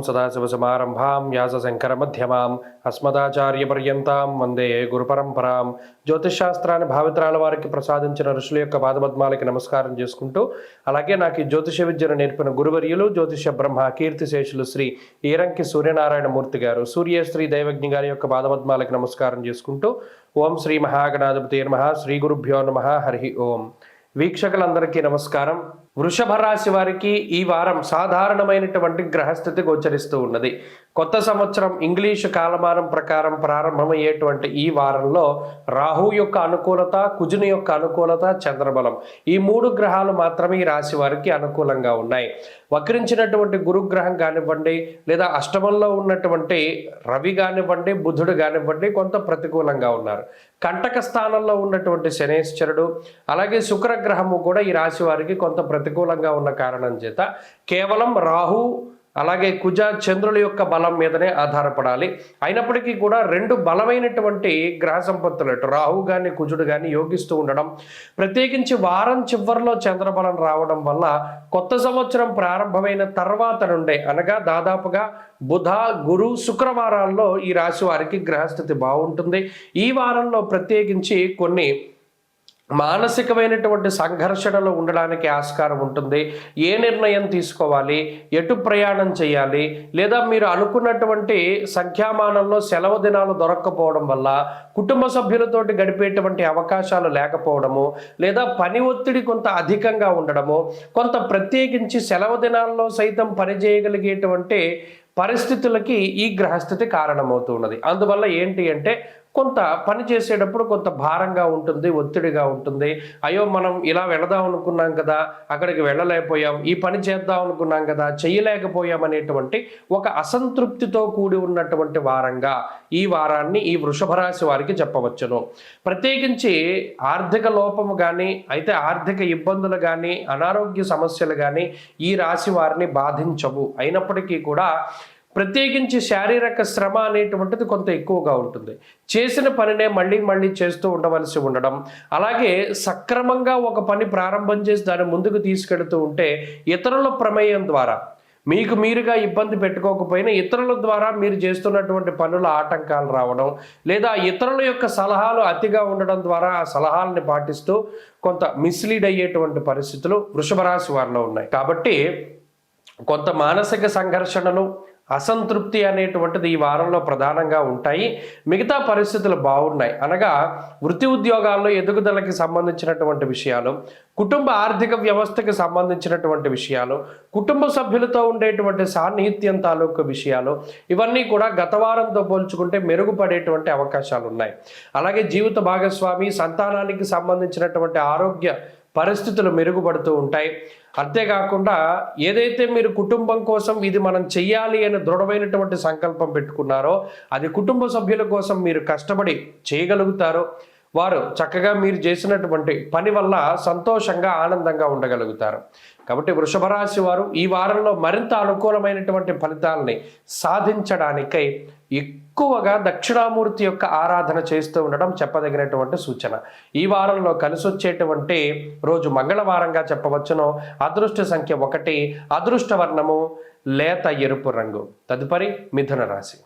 సదాశివసమారంభాం వ్యాసశంకరమధ్యమాం అస్మదాచార్యపర్యంతాం వందే గురుపరంపరాం. జ్యోతిషాస్త్రాన్ని భావితరాల వారికి ప్రసాదించిన ఋషుల యొక్క పాదపద్మాలకి నమస్కారం చేసుకుంటూ, అలాగే నాకు ఈ జ్యోతిష విద్యను నేర్పిన గురువర్యులు జ్యోతిష బ్రహ్మ కీర్తిశేషులు శ్రీ ఈరంకి సూర్యనారాయణ మూర్తి గారు, సూర్యశ్రీ దైవజ్ఞ గారి యొక్క పాదపద్మాలకి నమస్కారం చేసుకుంటూ, ఓం శ్రీ మహాగణాధిపతి నమః, శ్రీ గురుభ్యో నమః, హరి ఓం. వీక్షకులందరికీ నమస్కారం. వృషభ రాశి వారికి ఈ వారం సాధారణమైనటువంటి గ్రహస్థితి గోచరిస్తూ ఉన్నది. కొత్త సంవత్సరం ఇంగ్లీషు కాలమానం ప్రకారం ప్రారంభమయ్యేటువంటి ఈ వారంలో రాహు యొక్క అనుకూలత, కుజుని యొక్క అనుకూలత, చంద్రబలం, ఈ మూడు గ్రహాలు మాత్రమే ఈ రాశి వారికి అనుకూలంగా ఉన్నాయి. వక్రించినటువంటి గురుగ్రహం కానివ్వండి, లేదా అష్టమంలో ఉన్నటువంటి రవి కానివ్వండి, బుధుడు కానివ్వండి కొంత ప్రతికూలంగా ఉన్నారు. కంటక స్థానంలో ఉన్నటువంటి శనేశ్వరుడు, అలాగే శుక్రగ్రహము కూడా ఈ రాశి వారికి కొంత ప్రతికూలంగా ఉన్న కారణం చేత కేవలం రాహు అలాగే కుజ చంద్రుల యొక్క బలం మీదనే ఆధారపడాలి. అయినప్పటికీ కూడా రెండు బలమైనటువంటి గ్రహ సంపత్తులు, రాహు కానీ కుజుడు కానీ యోగిస్తూ ఉండడం, ప్రత్యేకించి వారం చివరిలో చంద్రబలం రావడం వల్ల కొత్త సంవత్సరం ప్రారంభమైన తర్వాత నుండే, అనగా దాదాపుగా బుధ గురు శుక్రవారాల్లో ఈ రాశి వారికి గ్రహస్థితి బాగుంటుంది. ఈ వారంలో ప్రత్యేకించి కొన్ని మానసికమైనటువంటి సంఘర్షణలు ఉండడానికి ఆస్కారం ఉంటుంది. ఏ నిర్ణయం తీసుకోవాలి, ఎటు ప్రయాణం చేయాలి, లేదా మీరు అనుకున్నటువంటి సంఖ్యామానంలో సెలవు దినాలు దొరక్కపోవడం వల్ల కుటుంబ సభ్యులతోటి గడిపేటువంటి అవకాశాలు లేకపోవడము, లేదా పని ఒత్తిడి కొంత అధికంగా ఉండడము, కొంత ప్రత్యేకించి సెలవు దినాల్లో సైతం పనిచేయగలిగేటువంటి పరిస్థితులకి ఈ గ్రహస్థితి కారణమవుతూ ఉన్నది. అందువల్ల ఏంటి అంటే కొంత పని చేసేటప్పుడు కొంత భారంగా ఉంటుంది, ఒత్తిడిగా ఉంటుంది. అయ్యో మనం ఇలా వెళదాం అనుకున్నాం కదా, అక్కడికి వెళ్ళలేకపోయాం, ఈ పని చేద్దాం అనుకున్నాం కదా, చేయలేకపోయాం అనేటువంటి ఒక అసంతృప్తితో కూడి ఉన్నటువంటి వారంగా ఈ వారాన్ని ఈ వృషభ రాశి వారికి చెప్పవచ్చును. ప్రత్యేకించి ఆర్థిక లోపము కానీ, అయితే ఆర్థిక ఇబ్బందులు కానీ, అనారోగ్య సమస్యలు కానీ ఈ రాశి వారిని బాధించవు. అయినప్పటికీ కూడా ప్రత్యేకించి శారీరక శ్రమ అనేటువంటిది కొంత ఎక్కువగా ఉంటుంది. చేసిన పనినే మళ్ళీ మళ్ళీ చేస్తూ ఉండవలసి ఉండడం, అలాగే సక్రమంగా ఒక పని ప్రారంభం చేసి దాన్ని ముందుకు తీసుకెడుతూ ఉంటే ఇతరుల ప్రమేయం ద్వారా, మీకు మీరుగా ఇబ్బంది పెట్టుకోకపోయినా ఇతరుల ద్వారా మీరు చేస్తున్నటువంటి పనుల ఆటంకాలు రావడం, లేదా ఇతరుల యొక్క సలహాలు అతిగా ఉండడం ద్వారా ఆ సలహాలని పాటిస్తూ కొంత మిస్లీడ్ అయ్యేటువంటి పరిస్థితులు వృషభ రాశి వారిలో ఉన్నాయి. కాబట్టి కొంత మానసిక సంఘర్షణలు, అసంతృప్తి అనేటువంటిది ఈ వారంలో ప్రధానంగా ఉంటాయి. మిగతా పరిస్థితులు బాగున్నాయి. అనగా వృత్తి ఉద్యోగాల్లో ఎదుగుదలకి సంబంధించినటువంటి విషయాలు, కుటుంబ ఆర్థిక వ్యవస్థకి సంబంధించినటువంటి విషయాలు, కుటుంబ సభ్యులతో ఉండేటువంటి సాన్నిహిత్యం తాలూకు విషయాలు, ఇవన్నీ కూడా గత వారంతో పోల్చుకుంటే మెరుగుపడేటువంటి అవకాశాలు ఉన్నాయి. అలాగే జీవిత భాగస్వామి, సంతానానికి సంబంధించినటువంటి ఆరోగ్య పరిస్థితులు మెరుగుపడుతూ ఉంటాయి. అంతేకాకుండా ఏదైతే మీరు కుటుంబం కోసం ఇది మనం చెయ్యాలి అని దృఢమైనటువంటి సంకల్పం పెట్టుకున్నారో అది కుటుంబ సభ్యుల కోసం మీరు కష్టపడి చేయగలుగుతారో, వారు చక్కగా మీరు చేసినటువంటి పని వల్ల సంతోషంగా ఆనందంగా ఉండగలుగుతారు. కాబట్టి వృషభ రాశి వారు ఈ వారంలో మరింత అనుకూలమైనటువంటి ఫలితాలని సాధించడానికై ఎక్కువగా దక్షిణామూర్తి యొక్క ఆరాధన చేస్తూ ఉండడం చెప్పదగినటువంటి సూచన. ఈ వారంలో కలిసి వచ్చేటువంటి రోజు మంగళవారంగా చెప్పవచ్చును. అదృష్ట సంఖ్య 1, అదృష్ట వర్ణము లేత ఎరుపు రంగు. తదుపరి మిథున రాశి.